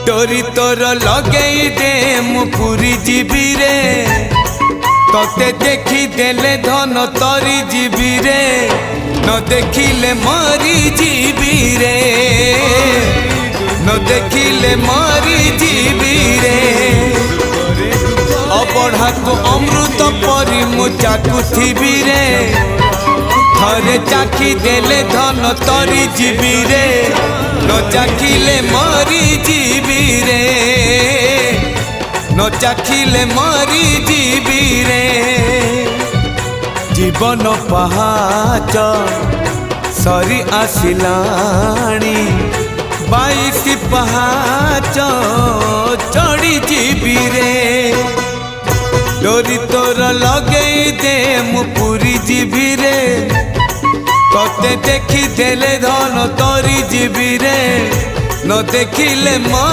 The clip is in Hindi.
डोरी तोर लगे दे मु पूरी जीवी रे तोते देखी देले धन तरी जीवी रे न देखिले मरी जीवी रे न देखिले मरी जीवी रे अबढ़ा को अमृत परी मु चाकुथी रे थरे चाखी देले धन तरी जीवी रे न चाखिले मरी जीवी रे न चाखिले मरी जीवी रे जीवन पहाच सरी आसिलाणी 22 पहाच चढ़ी जीवी रे डोरी तोर लगे दे मु पूरी जीवी रे तोते देखी देले धन तरी जीवी रे न देखिले मर